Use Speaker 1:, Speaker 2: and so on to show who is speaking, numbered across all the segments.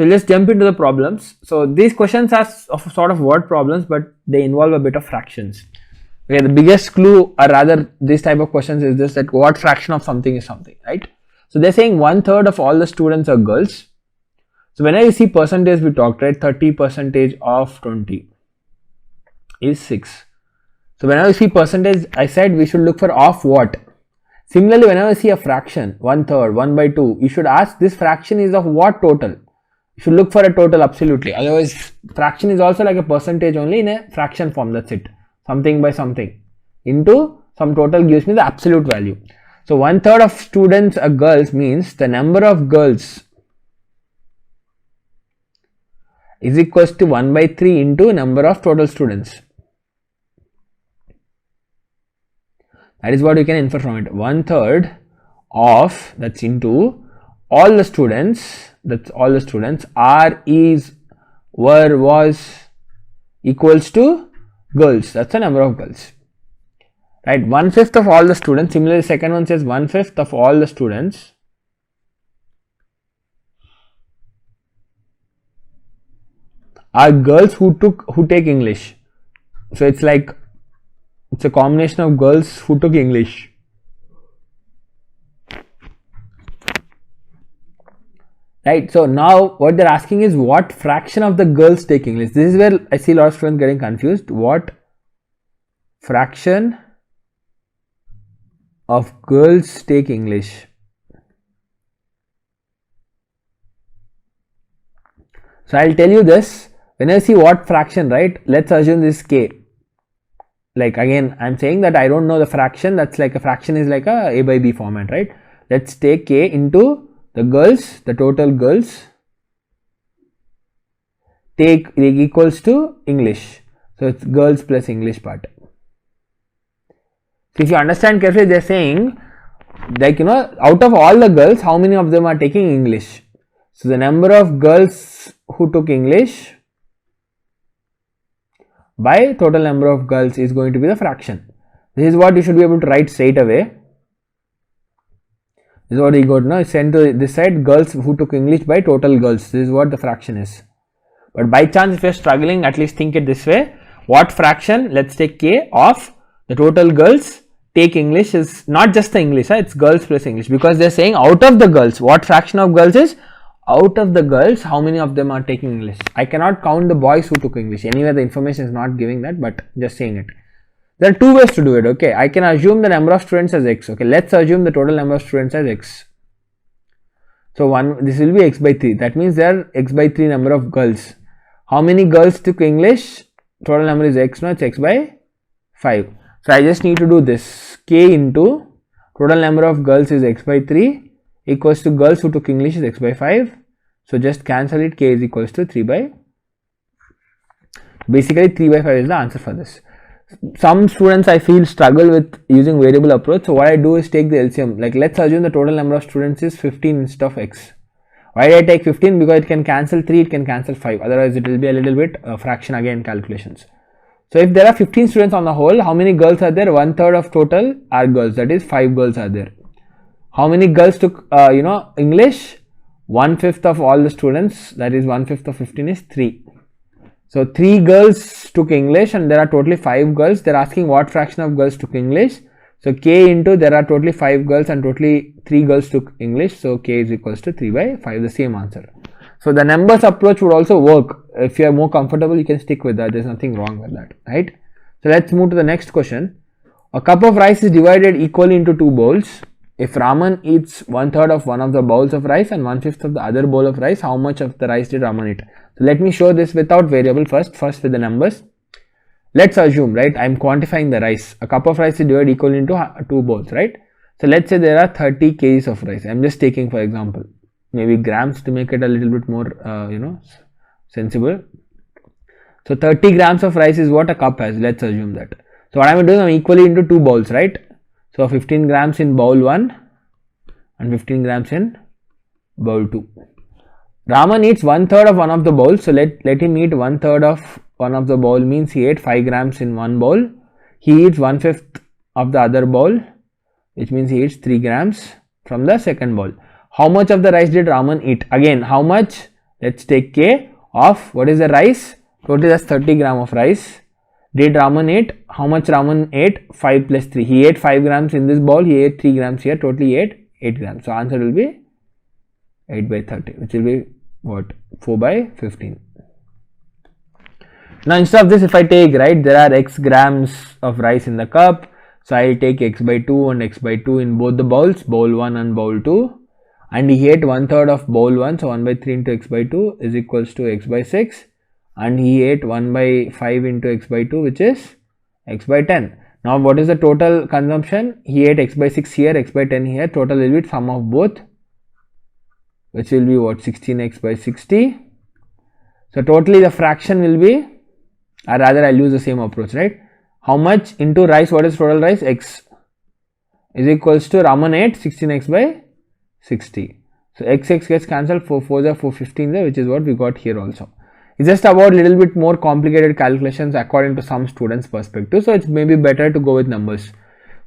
Speaker 1: So let's jump into the problems. So these questions are sort of word problems, but they involve a bit of fractions. Okay, the biggest clue, or rather this type of questions, is this, that what fraction of something is something, right? So they're saying 1/3 of all the students are girls. So whenever you see percentage, we talked, right? 30% of 20 is 6. So whenever you see percentage, I said we should look for of what. Similarly, whenever you see a fraction, 1/3, 1/2, you should ask this fraction is of what total. You should look for a total, absolutely. Otherwise, fraction is also like a percentage only in a fraction form. That's it. Something by something into some total gives me the absolute value. So 1/3 of students are girls means the number of girls is equals to 1/3 into number of total students. That is what you can infer from it. 1/3 of, that's into all the students, that's all the students, are, is, were, was equals to girls. That's the number of girls, right? 1/5 of all the students. Similarly, second one says 1/5 of all the students are girls who take English. So it's like, it's a combination of girls who took English. Right, so now what they're asking is what fraction of the girls take English. This is where I see a lot of students getting confused. What fraction of girls take English? So I'll tell you this. When I see what fraction, right, let's assume this k. Like again, I'm saying that I don't know the fraction. That's like a fraction is like a by b format, right? Let's take k into the girls, the total girls take equals to English. So it's girls plus English part. So if you understand carefully, they're saying like, you know, out of all the girls, how many of them are taking English? So the number of girls who took English by total number of girls is going to be the fraction. This is what you should be able to write straight away. This is what you got now. Send to this side, girls who took English by total girls. This is what the fraction is. But by chance, if you are struggling, at least think it this way. What fraction? Let's take k of the total girls take English is not just the English, it's girls plus English, because they are saying out of the girls, what fraction of girls is out of the girls, how many of them are taking English. I cannot count the boys who took English. Anyway, the information is not giving that, but just saying it. There are two ways to do it. Okay, I can assume the number of students as x. Okay, let's assume the total number of students as x. So this will be x by 3. That means there are x by 3 number of girls. How many girls took English? Total number is x. No, it's x by 5. So I just need to do this. K into total number of girls is x by 3 equals to girls who took English is x by 5. So just cancel it. K is equals to 3 by. Basically 3 by 5 is the answer for this. Some students I feel struggle with using variable approach. So what I do is take the LCM. Like let's assume the total number of students is 15 instead of x. Why did I take 15? Because it can cancel 3, it can cancel 5. Otherwise it will be a little bit fraction again calculations. So if there are 15 students on the whole, how many girls are there? 1/3 of total are girls. That is 5 girls are there. How many girls took English? 1/5 of all the students. That is 1/5 of 15 is 3. So 3 girls took English and there are totally 5 girls. They are asking what fraction of girls took English. So k into there are totally 5 girls and totally 3 girls took English. So k is equals to 3 by 5, the same answer. So the numbers approach would also work. If you are more comfortable, you can stick with that. There is nothing wrong with that, right? So let's move to the next question. A cup of rice is divided equally into 2 bowls. If Raman eats 1/3 of one of the bowls of rice and 1/5 of the other bowl of rice, how much of the rice did Raman eat? So let me show this without variable first with the numbers. Let's assume, right, I am quantifying the rice. A cup of rice is divided equally into 2 bowls, right? So let's say there are 30 kgs of rice. I am just taking for example, maybe grams to make it a little bit more, sensible. So 30 grams of rice is what a cup has. Let's assume that. So what I am doing, I am equally into 2 bowls, right? So 15 grams in bowl 1 and 15 grams in bowl 2. Raman eats 1/3 of one of the bowls. So let him eat 1/3 of one of the bowl means he ate 5 grams in one bowl. He eats 1/5 of the other bowl, which means he eats 3 grams from the second bowl. How much of the rice did Raman eat? Again, how much? let's take K of what is the rice? Totally that's 30 gram of rice. Did Raman ate? How much Raman ate? 5 plus 3. He ate 5 grams in this bowl, he ate 3 grams here, totally he ate 8 grams. So answer will be 8 by 30, which will be what? 4 by 15. Now instead of this, if I take, right, there are x grams of rice in the cup. So I will take x by 2 and x by 2 in both the bowls, bowl 1 and bowl 2. And he ate 1/3 of bowl 1, so 1 by 3 into x by 2 is equals to x by 6. And he ate 1 by 5 into x by 2, which is x by 10. Now what is the total consumption? He ate x by 6 here, x by 10 here, total will be sum of both, which will be what? 16x by 60. So totally the fraction will be, or rather I'll use the same approach, right? How much into rice? What is total rice? X is equals to Raman ate 16x by 60. So x gets cancelled, 4 4s are 415 there, which is what we got here also. It's just about little bit more complicated calculations according to some students' perspective. So it's maybe better to go with numbers.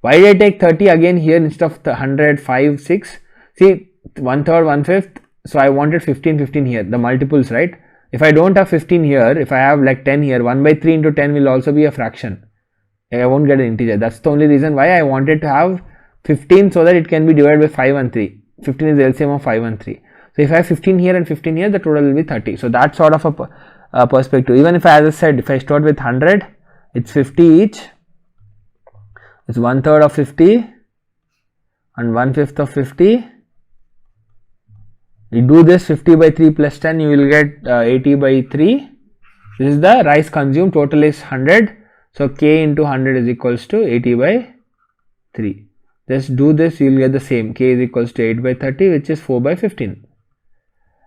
Speaker 1: Why did I take 30 again here instead of 100, 5, 6? See, 1/3, 1/5. So I wanted 15, 15 here, the multiples, right? If I don't have 15 here, if I have like 10 here, 1 by 3 into 10 will also be a fraction. I won't get an integer. That's the only reason why I wanted to have 15, so that it can be divided by 5 and 3. 15 is the LCM of 5 and 3. So if I have 15 here and 15 here, the total will be 30. So that's sort of a perspective. Even if I, as I said, if I start with 100, it's 50 each. It's 1/3 of 50 and 1/5 of 50. You do this 50 by 3 plus 10, you will get 80 by 3. This is the rice consumed, total is 100. So K into 100 is equals to 80 by 3. Just do this, you will get the same. K is equals to 8 by 30, which is 4 by 15.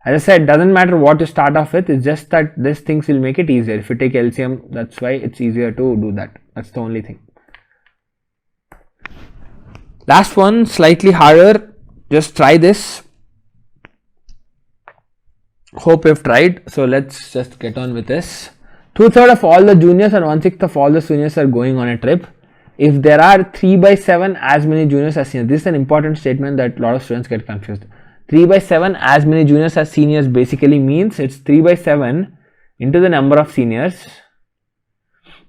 Speaker 1: As I said, doesn't matter what you start off with, it's just that these things will make it easier. If you take LCM, that's why it's easier to do that. That's the only thing. Last one, slightly harder. Just try this. Hope you've tried. So let's just get on with this. 2/3 of all the juniors and 1/6 of all the seniors are going on a trip. If there are 3 by 7 as many juniors as seniors, this is an important statement that a lot of students get confused. 3 by 7 as many juniors as seniors basically means it's 3 by 7 into the number of seniors.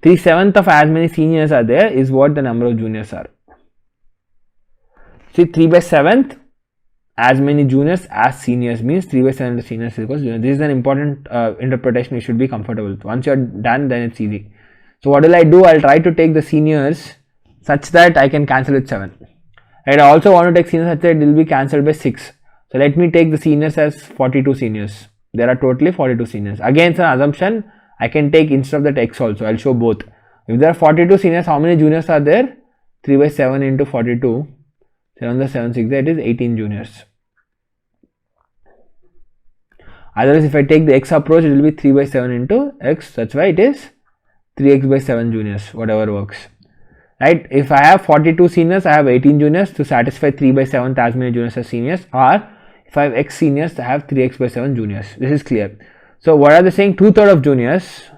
Speaker 1: 3/7 of as many seniors are there is what the number of juniors are. See, 3 by 7 as many juniors as seniors means 3 by 7 into seniors is equals to juniors. This is an important interpretation you should be comfortable with. Once you are done, then it's easy. So what will I do? I'll try to take the seniors such that I can cancel with 7. And I also want to take seniors such that it will be cancelled by 6. So let me take the seniors as 42 seniors. There are totally 42 seniors. Again, it's an assumption. I can take instead of that x also. I'll show both. If there are 42 seniors, how many juniors are there? 3 by 7 into 42. 7 the 7 6, that is 18 juniors. Otherwise, if I take the x approach, it will be 3 by 7 into x. That's why it is 3x by 7 juniors, whatever works. Right? If I have 42 seniors, I have 18 juniors to satisfy 3 by 7 as many juniors as seniors. Or if I have x seniors, I have 3x by 7 juniors. This is clear. So what are they saying? 2/3 of juniors.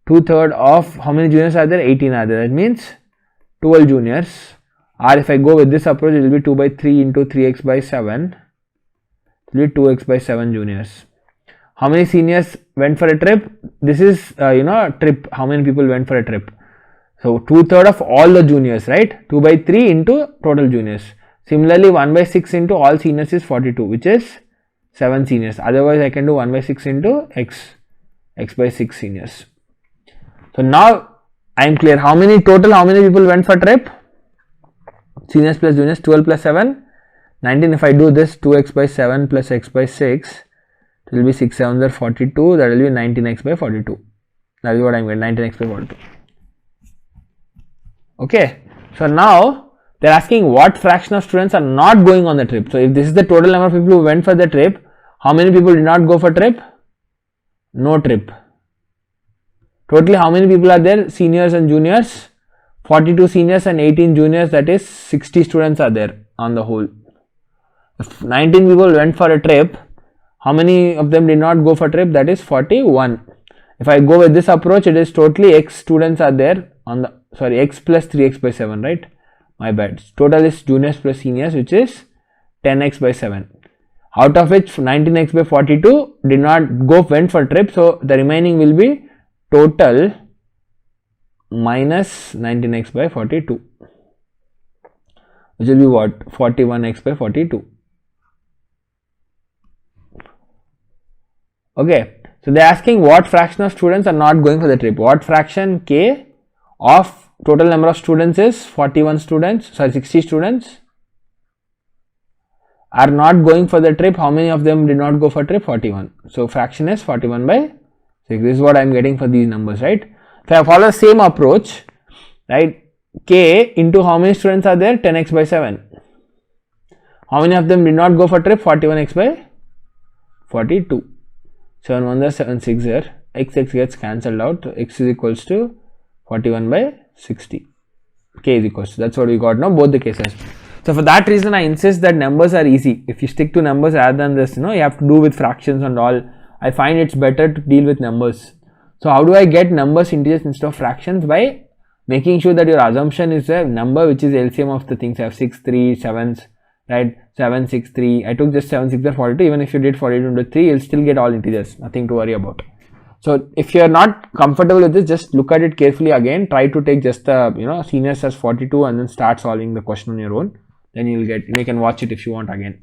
Speaker 1: 2/3 of how many juniors are there? 18 are there. That means 12 juniors. Or if I go with this approach, it will be 2 by 3 into 3x by 7. It will be 2x by 7 juniors. How many seniors went for a trip? This is trip. How many people went for a trip? So 2/3 of all the juniors, right? 2 by 3 into total juniors. Similarly, 1 by 6 into all seniors is 42, which is 7 seniors. Otherwise, I can do 1 by 6 into x by 6 seniors. So now I am clear. How many people went for trip? Seniors plus juniors, 12 plus 7, 19. If I do this, 2x by 7 plus x by 6, it will be 6 7s are 42. That will be 19x by 42. That is what I am getting, 19x by 42. Okay. So now they are asking what fraction of students are not going on the trip. So if this is the total number of people who went for the trip, how many people did not go for trip? No trip. Totally how many people are there? Seniors and juniors. 42 seniors and 18 juniors, that is 60 students are there on the whole. If 19 people went for a trip, how many of them did not go for trip? That is 41. If I go with this approach, it is totally x students are there on the, x plus 3x by 7, right? My bad. Total is juniors plus seniors, which is 10x by 7. out of which 19x by 42 did not went for trip, so the remaining will be total minus 19x by 42, which will be what, 41x by 42. Okay, so they are asking what fraction of students are not going for the trip. What fraction k of total number of students is 60 students are not going for the trip. How many of them did not go for trip? 41. So fraction is 41 by 6. This is what I am getting for these numbers, right? If I follow the same approach, right, k into how many students are there? 10x by 7. How many of them did not go for trip? 41x by 42. 7 1 is 7 6 here. X gets cancelled out. X is equals to 41 by 60. K is equals to, that's what we got now, both the cases. So for that reason, I insist that numbers are easy. If you stick to numbers rather than this, you have to do with fractions and all. I find it's better to deal with numbers. So how do I get numbers, integers instead of fractions? By making sure that your assumption is a number which is LCM of the things. I have 6, 3, 7s, right? 7, 6, 3. I took just 7, 6 or 42. Even if you did 42 into 3, you'll still get all integers. Nothing to worry about. So if you are not comfortable with this, just look at it carefully again. Try to take just the seniors as 42 and then start solving the question on your own. Then you can watch it if you want again.